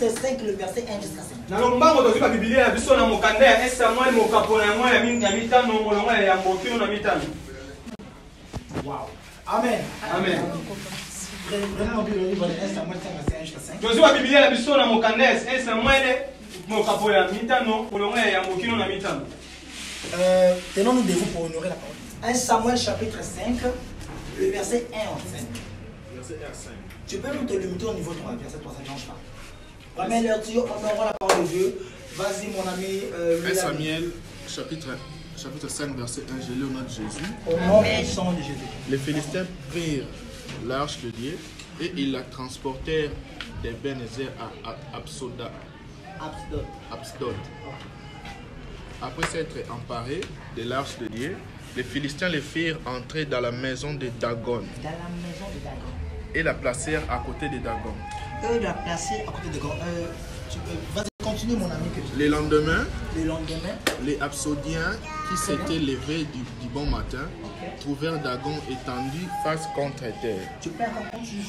chapitre 5, le verset 1 jusqu'à 5. Wow. Amen. Amen. Prenez mon Bible, le livre de 1 Samuel 5, verset 1 jusqu'à 5. Tenons-nous debout pour honorer la parole. 1 Samuel chapitre 5, le verset 1 en 5. Verset 1 à 5. Tu peux nous te limiter au niveau 3, verset 3, ça ne change pas. Première lecture, honorons la parole de Dieu. Vas-y mon ami. 1 Samuel chapitre 5 verset 1, je lis au nom de Jésus. Au nom puissant de Jésus. Les Philistins prirent l'arche de Dieu et ils la transportèrent d'Ebenezer à Absdod. Après s'être emparés de l'arche de Dieu, les Philistins les firent entrer dans la maison de Dagon. Dans la maison de Dagon. Et la placèrent à côté de Dagon. Eux la placer à côté de Dagon. Vas-y, continue mon ami. Le lendemain, les Absodiens qui s'étaient levés du bon matin trouvèrent Dagon étendu face contre terre. Tu peux encore continuer.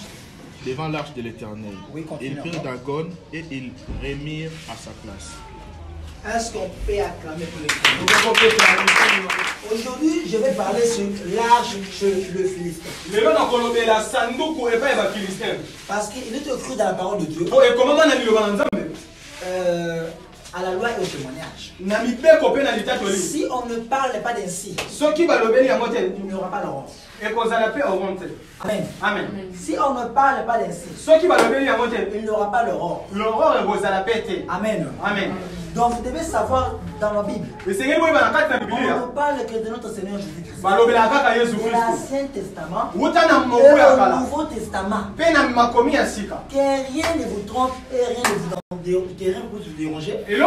Devant l'arche de l'Éternel. Oui, ils prirent Dagon et ils remirent à sa place. Est-ce qu'on peut acclamer pour les Aujourd'hui, je vais parler sur l'arche chez le Philistin. Parce qu'il est écrit dans la parole de Dieu. À la loi et au témoignage. Si on ne parle pas d'ainsi, il n'y aura pas la honte. Amen. Amen. Si on ne parle pas d'ainsi, il n'y aura pas l'aurore. Amen. Amen. Donc vous devez savoir dans la Bible, on ne parle que de notre Seigneur Jésus-Christ. L'Ancien Testament et le Nouveau Testament. Que rien ne vous trompe et rien ne vous déranger. Il y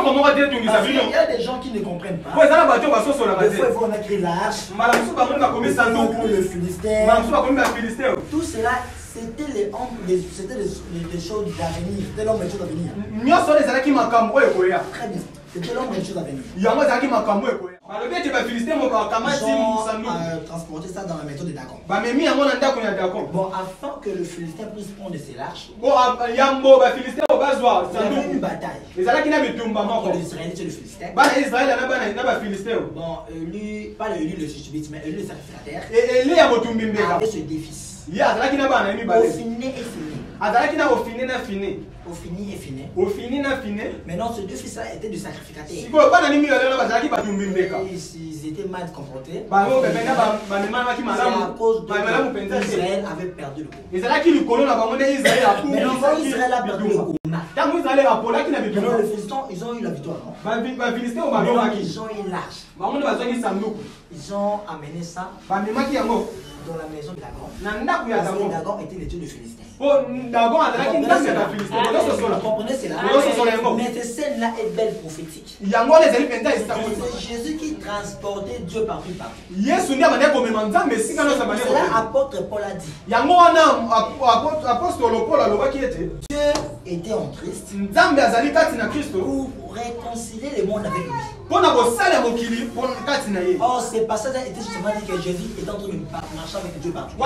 a des gens qui ne comprennent pas. Des fois, ils vont écrire l'arche, le Philistin. Tout cela, c'était les choses d'avenir. C'était l'homme des choses d'avenir. Très bien. C'était l'homme des choses à venir. Ils ont transporté ça dans la maison de Dagon. Bon, afin que le Philistin puisse prendre ses larges, il y avait une bataille. Entre les Israélites et le Philistin. Bon, lui, pas lui le Tishbite, mais lui le sacrificateur. Avec ce défi. Au fini et fini. Maintenant, ces deux fils-là étaient des sacrificateurs. Ils étaient mal comportés. C'est à cause d'Israël avait perdu le combat. Maintenant, quand Israël a perdu le combat, maintenant les Philistins, ils ont eu la victoire, non? Ils ont eu l'âge. Ils ont amené ça dans la maison de Dagon. Parce que Dagon était le dieu de Philistins. Vous comprenez cela? Mais cette scène-là est belle prophétique. C'est Jésus qui transportait Dieu partout. Cela, apôtre Paul a dit. Dieu était en Christ pour réconcilier le monde avec lui. Or, ce passage a été justement dit que Jésus est en train de marcher avec Dieu partout.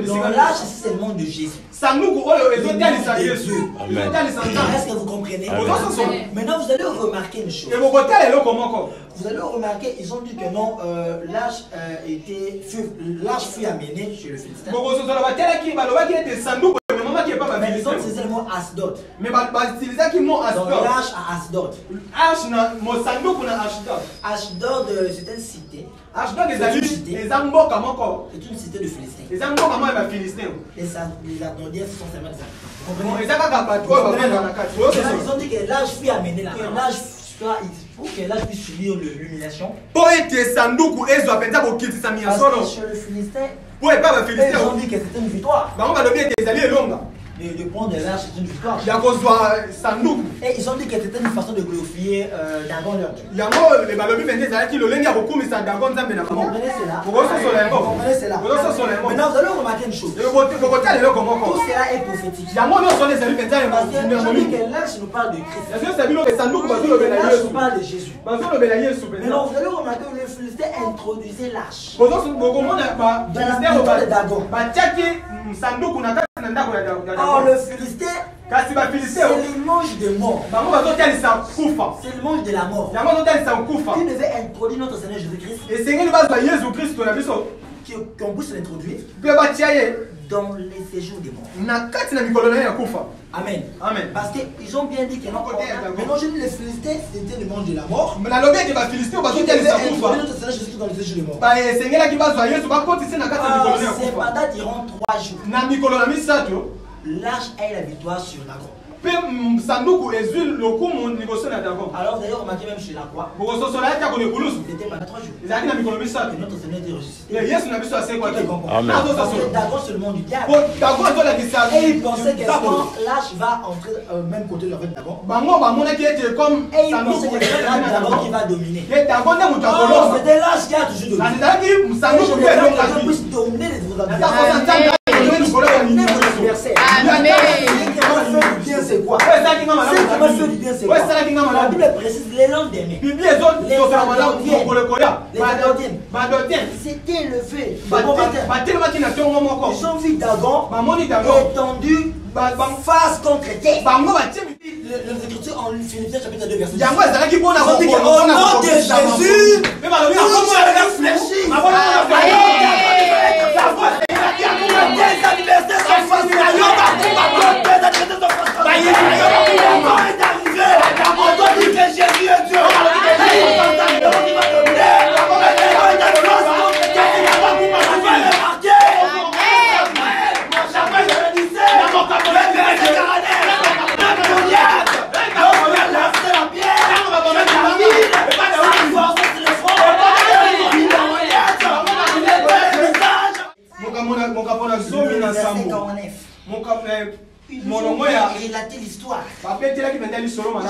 Donc là, c'est le monde de Jésus. Est-ce que vous comprenez? Maintenant, vous allez remarquer une chose. Vous allez remarquer, ils ont dit que non, l'arche fut amené chez le Philistin. Mais ils ont utilisé le mot Asdod. Donc l'arche à Asdod. Asdod, c'est une cité. C'est une cité de Philistins. Les Asdodiens sont seulement des Ils ont dit que l'arche fut amené là. Il faut que l'arche puisse subir l'humiliation. Parce que chez le Philistin, ils ont dit que c'était une victoire. Le point de l'arche, c'est une victoire. Et ils ont dit que c'était une façon de glorifier Dagon leur Dieu. Vous comprenez cela? Maintenant, vous allez remarquer une chose. Tout cela est prophétique. Parce que l'arche nous parle de Christ. L'arche nous parle de Jésus. Maintenant, vous allez remarquer que le Philistin introduisait l'arche dans la maison de Dagon. Or le Philistin, c'est l'image de mort. C'est l'image de la mort. Qui devait introduire notre Seigneur Jésus-Christ. Qu'on puisse l'introduire dans les séjours des morts. Amen. Amen. Parce qu'ils ont bien dit que non. Maintenant, je dis les Philistins, c'était le monde de la mort. Mais la lobby est Philistin, parce qu'il devait introduire notre Seigneur Jésus-Christ dans les séjours des morts. Cependant, diront 3 jours. L'arche a la victoire sur Dagon. Alors d'ailleurs, remarquez même chez la croix. C'était pendant 3 jours. Et notre Seigneur était ressuscité. Amen. Dagon, c'est le monde du diable. Et il pensait que l'arche va entrer au même côté de Dagon. Et il pensait que c'est Dagon qui va dominer. C'était l'arche qui a toujours dominé. Je puisse dominer les adversaires. C'est quoi? La Bible précise les lendemains. C'était le fait. Ils ont vu Dagon étendu face contre terre. Les Écritures en Philippiens chapitre 2 verset 10. Au nom de Jésus, ils ont bien relaté l'histoire. Ils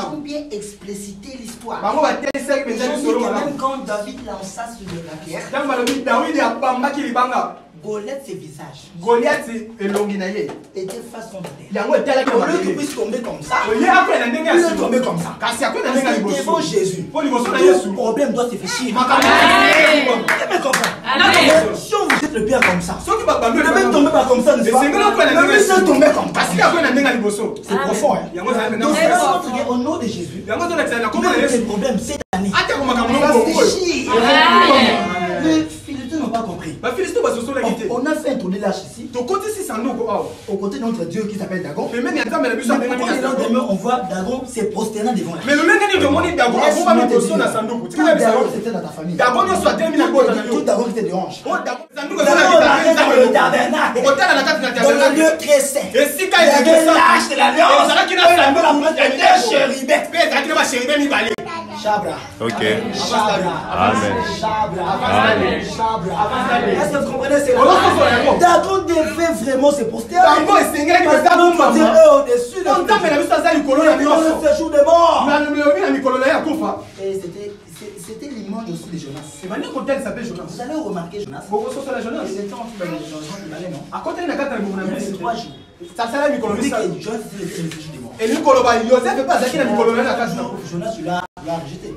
ont bien explicité l'histoire. Ils ont dit que même quand David lança sur la pierre, Goliath, ses visages était face contre terre. Au lieu qu'il puisse tomber comme ça, il est tombé comme ça. Parce que devant Jésus, tout problème doit se faire. Si on vous êtes le pire comme ça, ne même tomber pas comme ça, ne pas tomber comme ça. C'est profond. Donc c'est au nom de Jésus. Les problèmes cette année. Les Philistins n'ont pas compris. On a fait introduire l'arche ici. Au côté de notre Dieu qui s'appelle Dagon. On voit Dagon se prosternant devant l'arche. C'était dans ta famille. Tout Dagon qui était de hanche. Dagon dans le tabernacle. Dans le lieu très saint. Il y avait l'arche de l'alliance. Chabra. Ok. Chabra. Amen. Chabra. Est-ce que vous comprenez cela? Dagon devait vraiment se prosterner. Parce que Dieu est au-dessus de le séjour des morts. Et c'était l'image aussi de Jonas. Vous allez remarquer Jonas. Il était en train de Jonas, non? Il y avait 3 jours. Jonas était le séjour des morts. Jonas, tu l'as rejeté.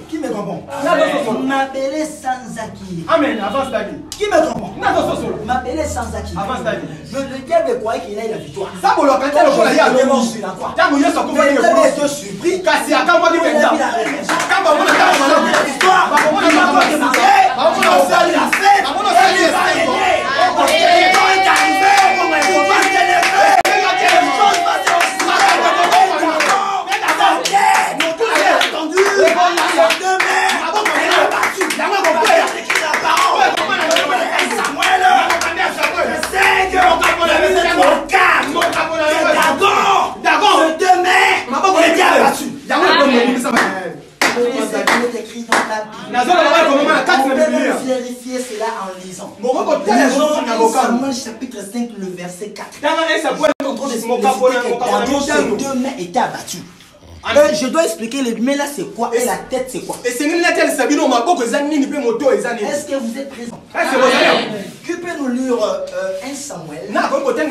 Qui me comprend? M'appeler sans acquis. Amen. Avance Dagi. Qui me comprend? M'appeler sans acquis. Le diable croyait qu'il a eu la victoire. Il est mort sur la croix. Mais il avait été surpris. Il a vu la rédemption. L'histoire. Il m'a pas demandé. Il a fait la fête. Il va régner. Le temps est arrivé. Il va s'élever. Les choses vont se vérifier cela en lisant. Samuel chapitre 5, le verset 4. Ses 2 mains étaient abattues. Je dois expliquer les mains là c'est quoi et la tête c'est quoi. Est-ce que vous êtes présents? Qui peut nous lire 1 Samuel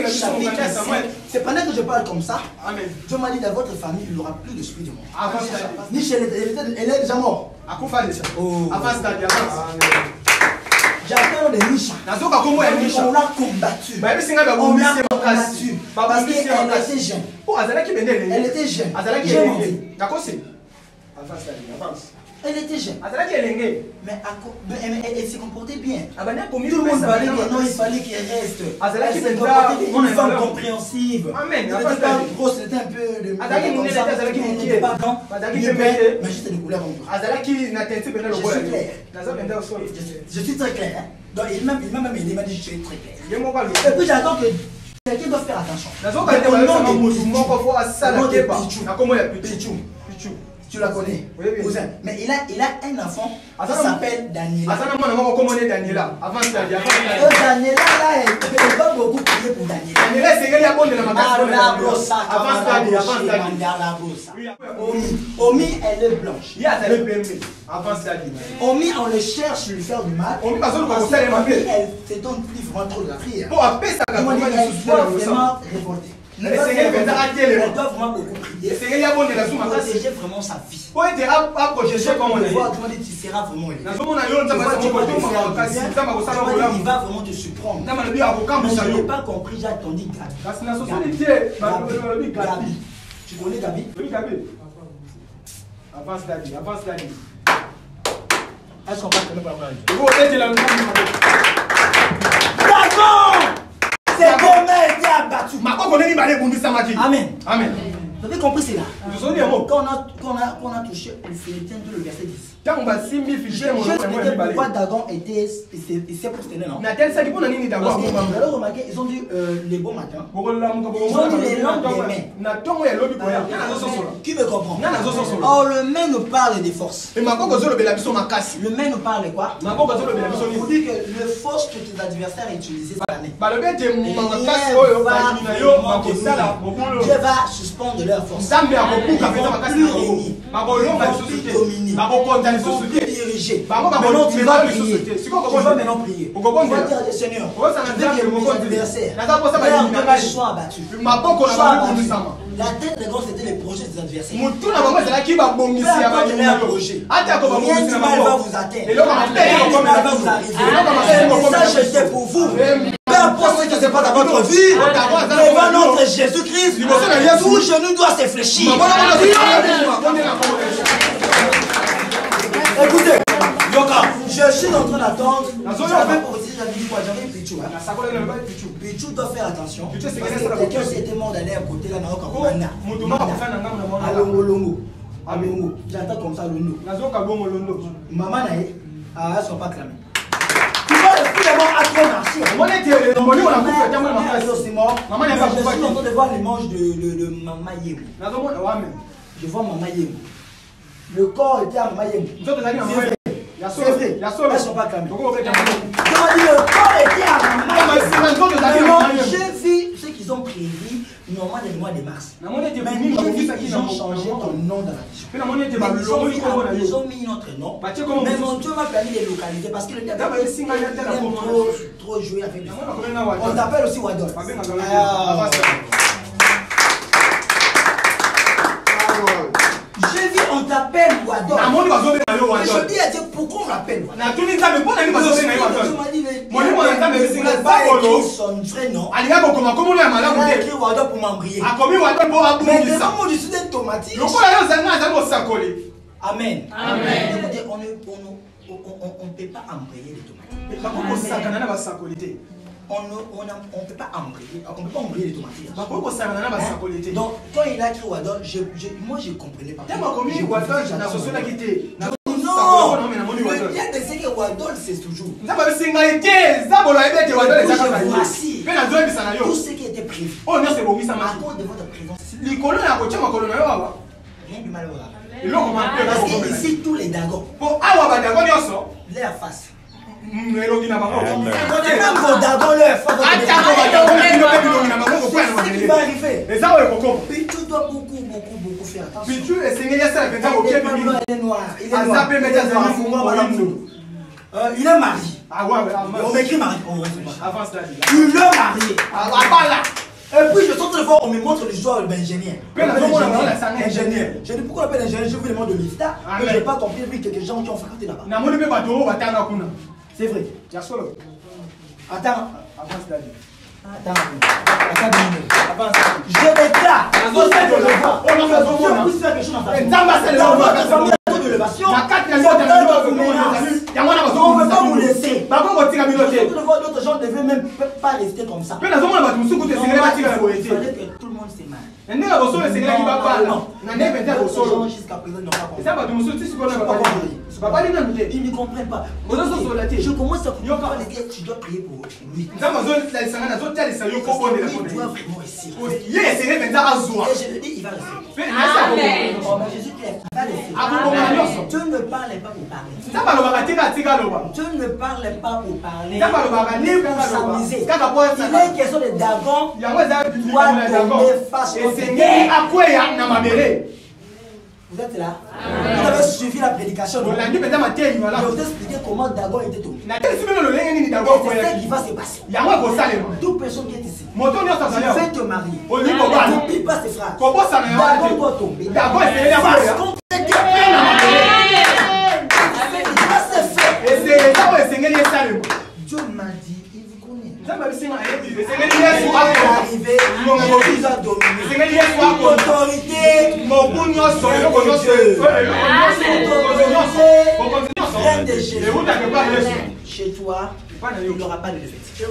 chapitre 5? C'est pendant que je parle comme ça. Dieu m'a dit dans votre famille il n'y aura plus d'esprit de mort. Ni chez elle est déjà mort. J'attends de Nisha. On l'a combattu. On l'a combattu. Parce qu'elle était jeune. Elle était jeune. J'ai menti. Elle était jeune. Mais elle s'est comportée bien. Tout le monde parlait que non, il fallait qu'elle reste. Elle s'est comportée une femme compréhensive. Elle n'était pas grosse, elle était un peu de... Elle n'était pas blanc, mais juste de couleur ombre. Je suis très clair. Donc il m'a même aidé, il m'a dit je suis très clair. Et puis j'attends que quelqu'un doit faire attention. Pichou. Tu la connais? Oui. Mais il a un enfant qui s'appelle Daniela. Daniela, là, elle va beaucoup prier pour Daniela. Omi, elle est blanche. Omi, on le cherche lui faire du mal. Omi, elle se donne plus vraiment trop de la prière. Elle doit vraiment révolter. Elle doit vraiment beaucoup prier pour protéger vraiment sa vie. Tu seras vraiment aidé. Il va vraiment te surprendre. Mais je n'ai pas compris, j'ai attendu Gabi. Tu connais Gabi? Oui, Gabi. Avance Gabi. Est-ce qu'on va te mettre la D'accord! C'est demain été abattu. Amen. Vous avez compris cela? Quand on a touché au Philippiens 2, le verset 10. Je expliquais pourquoi Dagon était prosterné, non? Parce que vous avez remarqué, ils ont dit les bons matins. Ils ont dit les lendemains. Qui me comprend? Or, le main nous parle des forces. Le main nous parle de quoi? Vous dit que le force que tes adversaires utilisent cette année. Dieu va suspendre leur force. Ils ne vont plus diriger. Maintenant tu vas prier. Tu vas maintenant prier. Tu vas dire Seigneur, je veux que mes adversaires soient abattus. La tête de gosse c'était les projets des adversaires. Peu importe leur projet, rien de mal va vous atteindre. Rien de mal va vous arriver. Le message était pour vous. Peu importe ce qui se passe dans votre vie, devant notre Jésus-Christ, tout genou doit se fléchir. Écoutez, je suis en train d'attendre. J'avais Pichou. Pichou doit faire attention. Quelqu'un aussi était mort d'aller à côté là, à Longo. J'entends comme ça Londo. Maman naïe, elles ne sont pas clamées. Tu vois le plus d'abord à ton marché. Je suis en train de voir l'image de Maman Yémou. Je vois Maman Yémou. Le corps était à Maman Yémou. C'est vrai. Elles ne sont pas clamées. Le corps était à Maman Yémou. J'ai vu ce qu'ils ont prévu normalement dans le mois de mars. Mais ils ont changé ton nom dans la vision. Ils ont mis notre nom. Mais mon Dieu m'a permis de localiser parce que le diable aime trop jouer avec lui. On t'appelle aussi Wadol. J'ai vu, on t'appelle Wadol. Je dis à Dieu, pourquoi on l'appelle Wadol? Il m'a dit, mais il n'a pas écrit son vrai nom. Il a écrit Wadol pour m'embrayer. Mais devant moi, je suis un tomatique. Amen. Écoutez, on ne peut pas embrayer les tomates. On ne peut pas embrayer. On ne peut pas embrayer les tomates. Donc, quand il a écrit Wadol, moi je ne comprenais pas. Non, le bien de ce que Wadol c'est toujours. Tout ce qui était prévu. À cause de votre présence. Rien du mal. Parce qu'ici, tous les dagons, leur face. Même vos dagons, leur face. C'est ce qui va arriver. Pichou doit beaucoup faire attention. Il est noir. Il est marié. On m'écrit marié. Il est marié. Et puis je sors de voir, on me montre le joueur d'ingénieur. Je dis pourquoi on appelle ingénieur? Je veux le nom de l'État. Et je n'ai pas compris, vu quelques gens qui ont frappé là-bas. C'est vrai. Attends, avance Dali. Attends, je déclare. On ne veut pas vous laisser. D'autres gens ne devaient même pas rester comme ça. Il fallait que tout le monde s'est mal. Jusqu'à présent, ils n'ont pas compris. Ils ne comprennent pas. Je commence à comprendre que tu dois prier pour lui. Il doit vraiment réussir. Et je le dis, il va rester. Jésus clair, il va rester. Dieu ne parle pas pour parler. Dieu ne parle pas pour parler. Ni pour s'amuser. Il est question de Dagon doit tomber face au Seigneur. Vous êtes là? Vous avez suivi la prédication. Je vais vous expliquer comment Dagon était tombé. C'est ce qui va se passer. Toute personne qui est ici, tu veux te marier. N'oublie pas ces phrases. Dagon doit tomber. Parce qu'on fait des peines à marier. Il va se faire. Dieu m'a dit, il vous connaît. Il va arriver, il va dominer. Autorité. Chez toi, il n'y aura pas de défaite. Je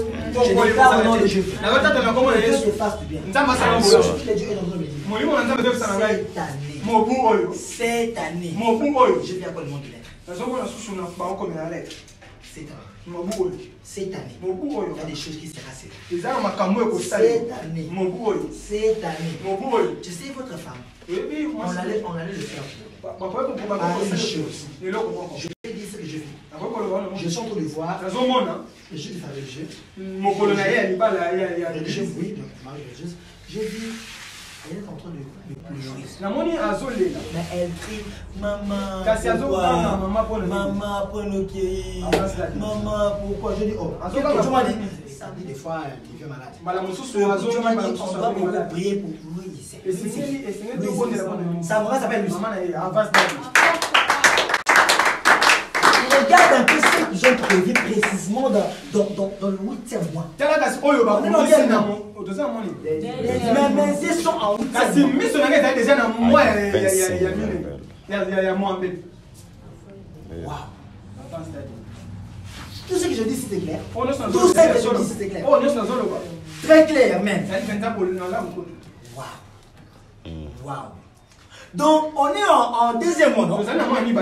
déclare au nom de Dieu. Dieu te fasse du bien. Cette année, je viens pour le monde de l'être. Cette année, il y a des choses qui se passent. Cette année, tu sais, votre femme, on allait le faire. Une chose, je vais dire ce que je fais. Je suis en train de voir. Je suis avec le jeu. Oui, donc Marie religieuse. J'ai vu. Elle est en train de pleurer. Mais elle crie, maman, pourquoi? Maman, pourquoi? Je dis, oh, tu m'as dit, ça dit des fois, il devient malade. Tu m'as dit, on doit beaucoup prier pour lui. Sa maman s'appelle Lucie. Regarde un peu ce qu'ils ont prévu précisément dans le 8e mois. Mais ils sont en 8e mois. Wow. Tout ce que je dis, c'était clair. Tout ce que je dis, c'était clair. Très clair, même. Wow. Donc, on est en 2e mois, non?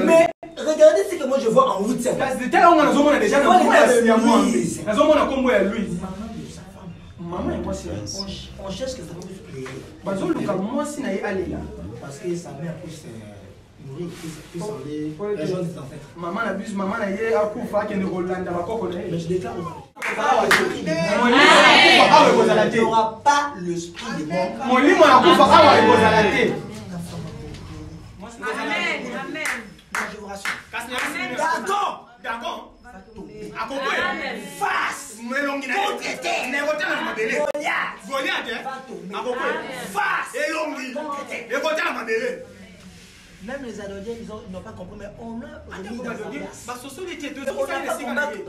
Mais regardez ce que moi je vois en 8e mois. Maman et moi, on cherche que ça va plus prier. Parce que sa mère plus nourrir, plus aller rejoindre ses ancêtres. Maman abuse, maman n'a pas mais je déclare il n'y aura pas l'esprit de mort. Amen. Je vous rassure. Dagon. Face. Même les adolescents, ils n'ont pas compris, mais on a remis dans sa place. On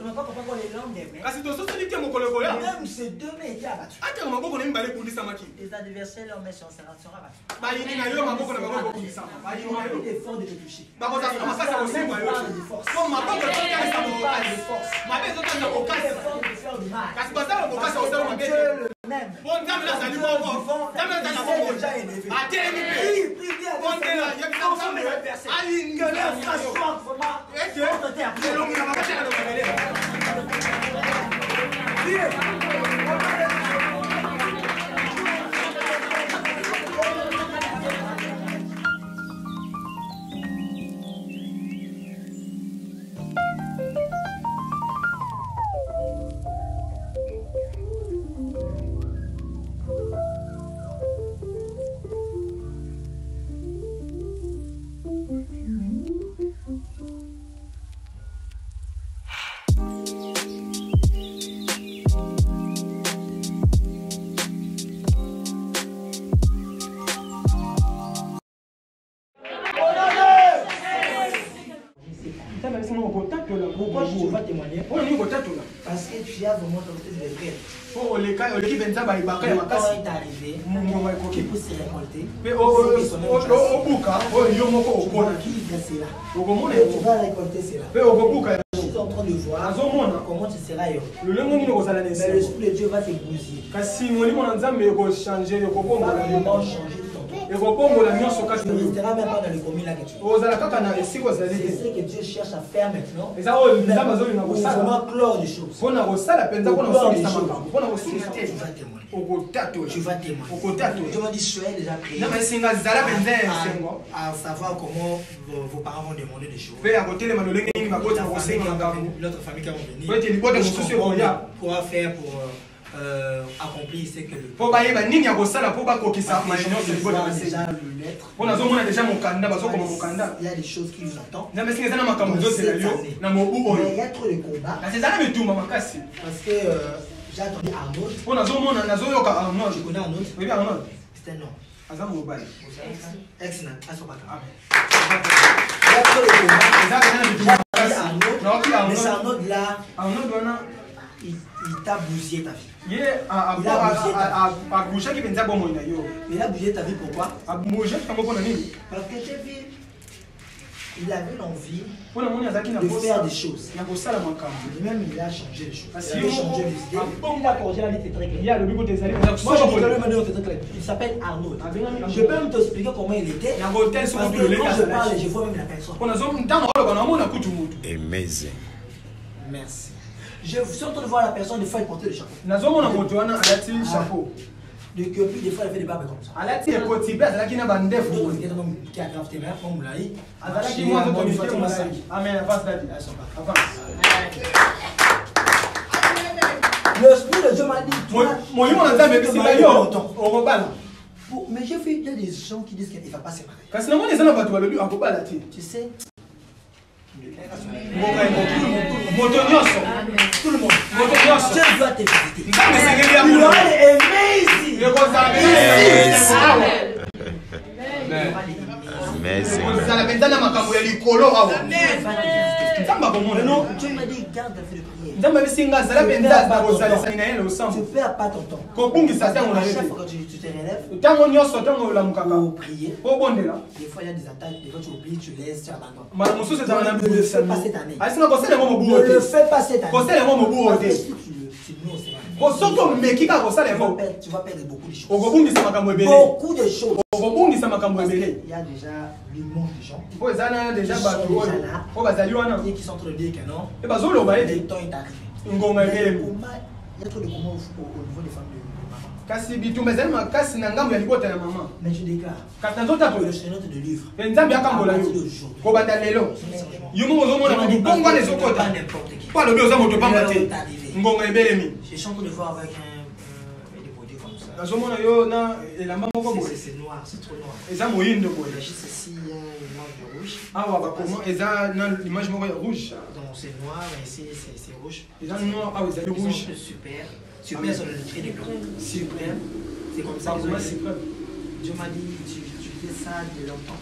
n'a pas compris qu'on les langues des mains. Même ces deux mains étaient abattus. Les adversaires, leur main sera abattue. Ils ont eu l'effort de te toucher. Que leur phrase soit Parce que tu as vraiment tenté de le faire. Oh, les cas, les qui viennent ça, le temps est arrivé qui peut se récolter. Mais au bouca, qui tu vas récolter cela. Je suis en train de voir comment tu seras heureux. Mais l'Esprit de Dieu va te bousiller. Il va changer ton temps. Tu ne resteras même pas dans les communes là que tu es. C'est ce que Dieu cherche à faire maintenant. Pour vraiment clore les choses. Tu vas témoigner. Je me dis, soyez déjà priés à savoir comment vos parents vont demander des choses. L'autre famille qui va venir. Pourra faire pour accomplir ce que le il y a des choses qui vous attendent. Mais il y a trop de combats. Parce que j'ai attendu Arnaud. Tu connais Arnaud? Oui, Arnaud. C'est un nom. Excellent. Il y a trop de combats. Mais c'est Arnaud là. Il t'a bousillé ta vie. Il a bougé ta vie pourquoi? Parce que j'ai vu, il avait l'envie de faire des choses. Et même il a changé les choses. Il a changé les idées. Il a corrigé la vie, c'est très clair. Moi, je très clair. Il s'appelle Arnaud. Je peux même t'expliquer comment il était. Parce que quand je parle, je vois même la personne. Amazing. Merci. Je suis en train de voir la personne, des fois elle portait le chapeau. De Kyopi, des fois elle fait des barbes comme ça. Qui aggrave tes mères, comme Moulaï. L'Esprit de Dieu m'a dit, mais j'ai vu, il y a des gens qui disent qu'il ne va pas se marier. Tu sais, tout le monde. Dieu doit te visiter. Il aura les aimés ici. Non, Dieu m'a dit garde la feu de prière. Tu perds pas ton temps. À chaque fois que tu te relèves pour prier, des fois il y a des attaques, des fois tu oublies, tu laisses, tu abandonnes. Ne le fais pas cette année. Ne le fais pas cette année. Tu vas perdre beaucoup de choses. Beaucoup de choses. Il y a déjà l'immense des gens qui sont là et qui sont en train de dire que non, le temps est arrivé. Il y a trop de commandes au niveau des femmes de maman. Mais je déclare que le Seigneur te délivre. Je suis en train de voir avec des produits comme ça. C'est noir, c'est trop noir. Juste ici, il y a une image de rouge. Donc c'est noir, et ici c'est rouge. Super. Super sur le trait de blanc. Super. C'est comme ça. Dieu m'a dit, tu fais ça de longtemps.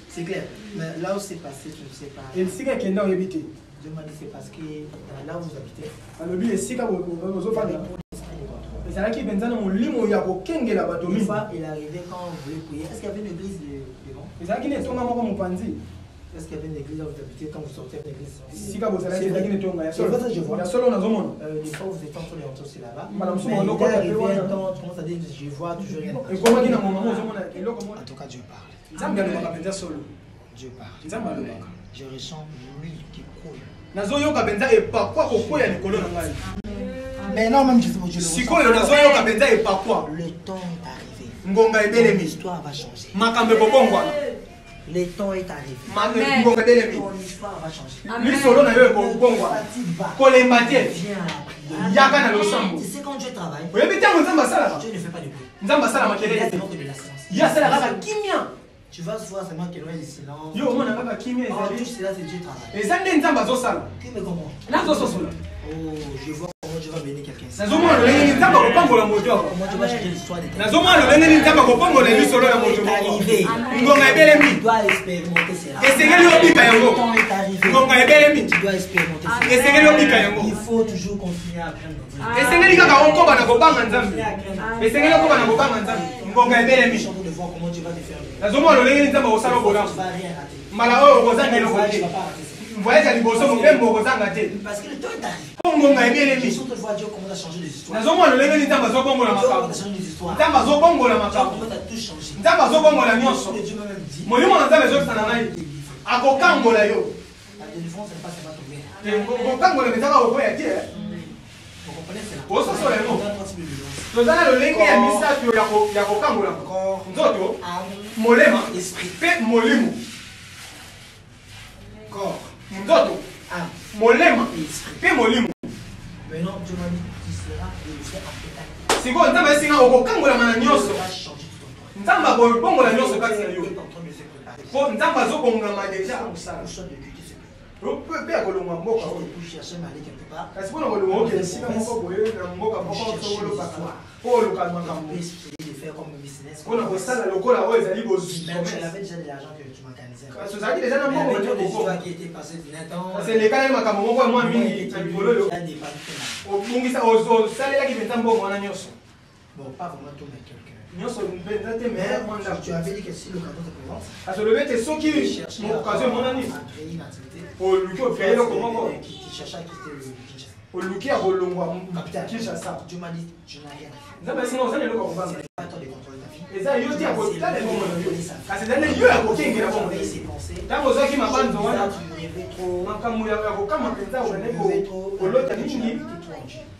C'est clair. Mais là où c'est passé, tu ne sais pas. Dieu m'a dit c'est parce que là où vous habitez. Une fois, il est arrivé quand vous voulez prier. Est-ce qu'il y avait une église devant? Est-ce qu'il y avait une église où vous habitez quand vous sortez de l'église? C'est vrai que je vois. Des fois, vous êtes en train de rentrer aussi là-bas. Mais il est arrivé un temps, tu commences à dire, je vois toujours rien. En tout cas, Dieu parle. Dieu parle. Je ressens l'huile qui coule. Mais non, même je le ressens. Le temps est arrivé. L'histoire va changer. Le temps est arrivé. Ton histoire va changer. Tu sais quand Dieu travaille, Dieu ne fait pas de bruit. Il y a tellement que de la silence. Tu vas voir seulement qu'il y a du silence. Tout cela, c'est Dieu travaille. Tu me comprends? Oh, je vois comment Dieu va mener quelqu'un ici. Comment Dieu va changer l'histoire de ta vie. Tu dois expérimenter cela. Le temps est arrivé. Tu dois expérimenter cela. Il faut toujours continuer à craindre Dieu. De voir comment Dieu va te faire. Tu vas rien rater. Parce que le temps est arrivé. Je sens que voir Dieu commence à changer les histoires. Dieu commence à changer les histoires. Dieu commence à tout changer. Dieu même dit. La délivrance n'est pas seulement tomber. Vous comprenez cela? Corps. Nzoto, molema, pe molimo. Maintenant, Dieu m'a dit qu'il sera délivré en pétale. C'est quoi? Nzamba esinga okokangola mana nyonso. Nzamba bongola nyonso kati na yo. Po nzamba zobongama déjà. Pe akolongwa mboka oyo. Chercher ma aller quelque part. Kasi pona kolongwa okende sima moko boye na mboka moko sokolo bakwa. Po lokal makambo. Essayer de faire comme business. Pona kosala lokola oyo ezali bozwi. Même si j'avais déjà de l'argent que tu m'organisais. Parce que ça dit déjà na mboka oyo qui était passé 20 ans. C'est les cas makambo moko moi mingi likolo. Obungisa osalela ki benta mboka wana nyonso. Bon, pas vraiment tout mais quelqu'un. Tu avais dit que si l'occasion se présente, parce que le mec est ce qui l'occasion mon ami. Pour lui qui fait le comment qui cherche à quitter le Kinshasa. Pour lui qui a volongwa capitaine Kinshasa. Dieu m'a dit je n'ai rien. Nzamba sinon ça ne le comprend pas. Pas toi de contrôler ta vie. Et ça yo dit à côté là les bons. Parce que dans les yeux à côté qui la bon. Ses pensées. Dans vos qui m'a pas de wana. Tu rêvais trop. Makamu ya kama penza wana ko l'autre mingi.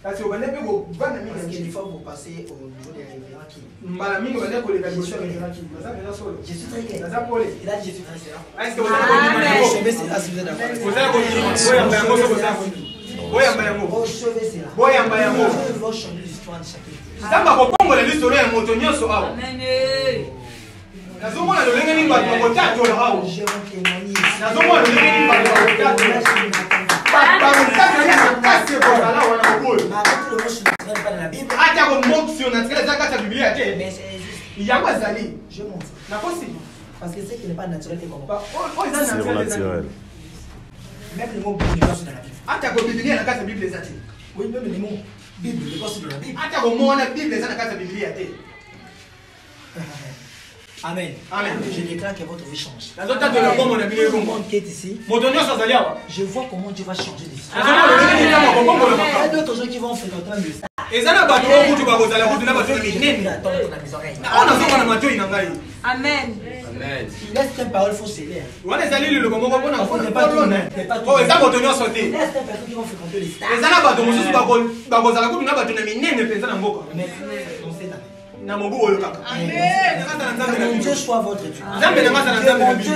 Parce que on est peu parce que des fois vous passez au niveau des révérends qui Malamingo on est pour les révélations révérends qui ça fait solo. Je suis très clair. Ça pour il a dit je suis très clair. Est-ce que vous avez sauver cela si vous êtes d'accord? Vous avez sauver cela. Boyamba yango. Je veux changer l'histoire de chacun. Nzamba kopongola l'histoire ya moto nyonso awa. Amen. Nazomona lolenge ni bato botato la awa. Je veux témoigner. Nazomona lolenge ni bato botato. Je montre. Parce que c'est qui n'est pas naturel et comment. C'est naturel. Même le mot Bible n'est pas sur la Bible. Oui, même le mot Bible n'est pas sur la Bible. Amen. Amen. Je déclare que votre vie change. Tout le monde qui est ici, je vois comment Dieu va changer l'histoire. Il y a d'autres gens qui vont fréquenter le stade. Amen. Laisse tes paroles faut s'aider. Laisse tes personnes qui vont fréquenter les stades. Mon Dieu soit votre Dieu. Mon Dieu soit votre Dieu. Mon Dieu soit votre Dieu.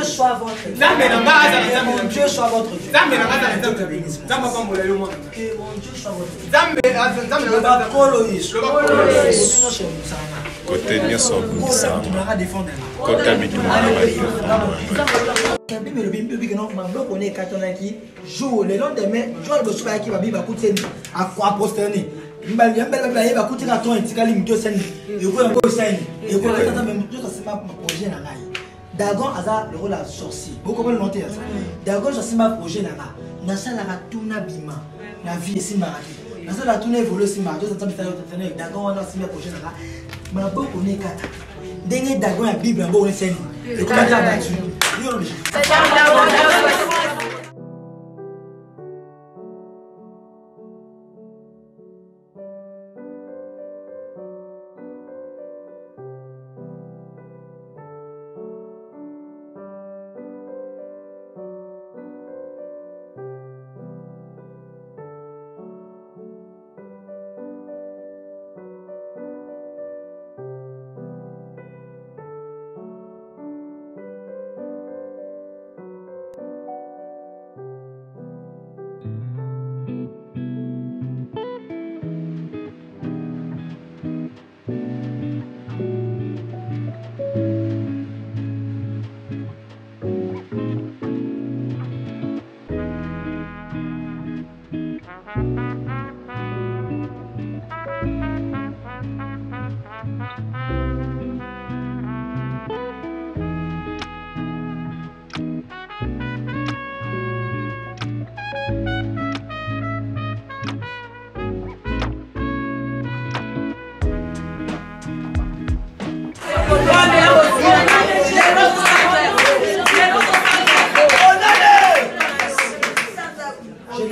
Que mon Dieu soit votre Dieu. Côté nyonso busama. Côté jour le lendemain jour le soir qui va vivre à côté à prosterner mbali ba kuti na ton etikali mutio seni eko yango seni eko tata même mutio ça c'est ma projet na ngai Dagon aza le rôle la sorcier beaucoup comme le noter ça Dagon ça c'est ma projet na nga na sala ka tuna bima na vie esi maraki na sala tuna évoluer si maraki ça ça Dagon wana c'est ma projet na nga ma boko ne kata ndenge Dagon ya Bible yango seni eko kata battu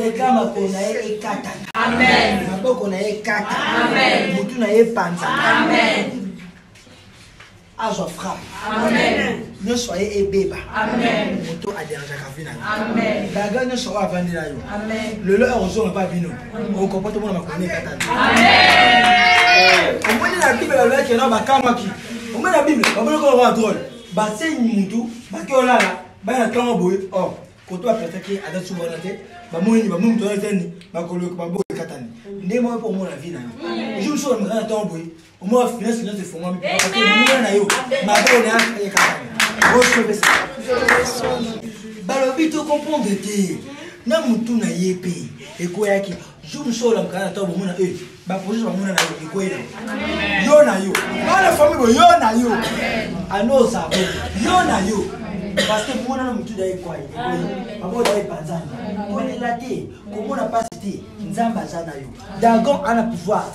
Quelqu'un m'a connaît et kata. Amen. M'a connaît kata. Amen. Mutu na ye panza. Amen. Ajo frappe. Amen. Ne soyez ébéba. Amen. Mutu a dérangé kafina. Amen. Baga ne soyez avant de la yo. Amen. Le leur ozo pas vino. On comporte mon m'a connaît kata. Amen. On dit la Bible là que non ba kamaki. On met la Bible, on veut qu'on voit drôle. Ba c'est mutu, ba ke ola là, ba na kama boy. Oh. Quand tu as pratiqué à la souveraineté, bah moi il va me donner des ma coloc ma boue katani. N'est moi pour moi la vie là. Je me suis en train d'envoyer. Au moins finance finance de former. Parce que moi na yo, ma bonne est katani. Recevez ça. Bah le but de comprendre que na mutu na yepe et quoi yaki. Je me suis en train d'envoyer moi na eux. Bah projet moi na yo quoi là. Yo na yo. Dans la famille yo na yo. Ano ça. Yo na yo. Parce que moi, je suis là, je suis là, comment on a pas cité Dagon a le pouvoir.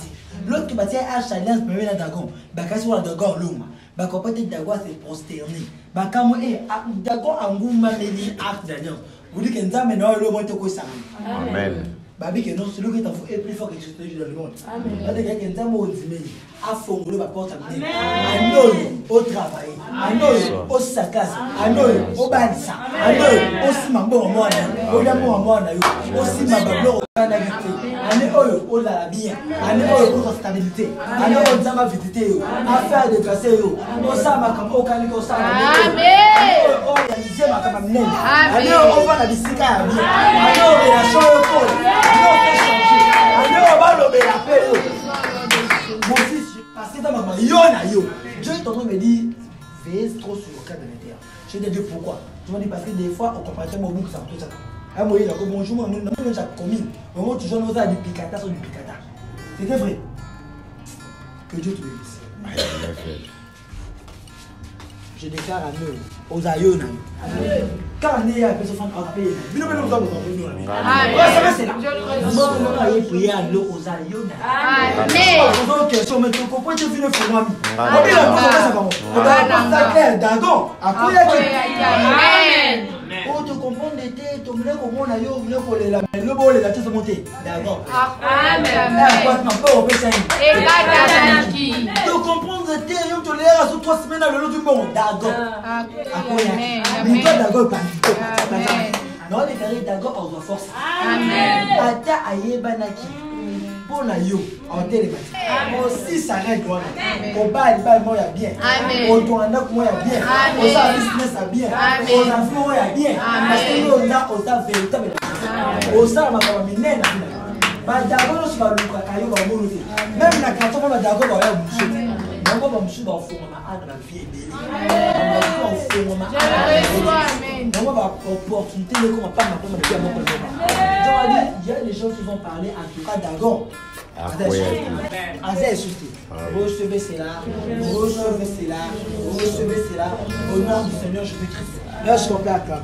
L'autre qui bâtit un challenge, mais là, Dagon, Bakasi ou Dagon, l'homme, Bakopé Dagon s'est prosterné. Bakamo et Dagon a un goût, mais acte d'alliance. Vous dites que nous avons le monde de ça. Amen. Babi que non, celui qui est plus fort que ce que dans le monde. Amen. À fond, le porte à mener. À nous, au travail. À nous, au saccage. À nous, au balisa. À nous, aussi ma bonne moine. Au l'amour à moi, aussi ma bonne canalité. À nous, au la bien. À nous, au stabilité. À nous, au zama visiter. À faire des casser. Au sama comme au canico sama. Amen. Au réaliser ma camarade. À nous, au va la bicyclette. À nous, la chambre. Mon fils, parce que dans ma maman, Dieu est en train de me dire, veille trop sur le cas de l'intérieur. Je vais te dire pourquoi. Je me dis parce que des fois, on comprend mon bouc, ça tout ça. À moi, il a comme bonjour, nous avons déjà commis. Au moment où tu joues nos du picata sur du picata. C'était vrai. Que Dieu te bénisse. Je déclare à nous, aux aïeux, quand on est à la personne en paix, nous avons besoin de nous. C'est là. Nous avons prié à l'eau aux aïeux. Amen. Donc, si on met ton copain, tu finis pour moi. On dit la chose, on va pas d'accord. Amen. Pour te comprendre, tu me dis comment on a eu le bol et la tête montée. D'accord. Amen. Tu comprends, tu tolères à 3 semaines à l'eau du monde. D'accord. Mais toi, d'accord, pas. Non, les carrés d'accord, on doit forcer. Amen. Ata ayebanaki. Pour la yo, en télépathie. Aussi, ça règle. Au bas, il va y bien. Au tournant, il y a bien. Au business, il y a bien. Aux enfants, il y a bien. Parce que nous, on a autant véritable. Au sein, ma femme, il n'est pas. D'abord, je vais le caillou, même la canton, on va d'abord avoir un boucher. On va me suivre au fond, on a la vie est on va opportunité qu'on va pas m'apprendre à mon il y a des gens qui vont parler en tout cas d'Agon. Recevez cela, recevez cela, recevez cela au nom du Seigneur Jésus-Christ. Là, je suis complet à acclamer.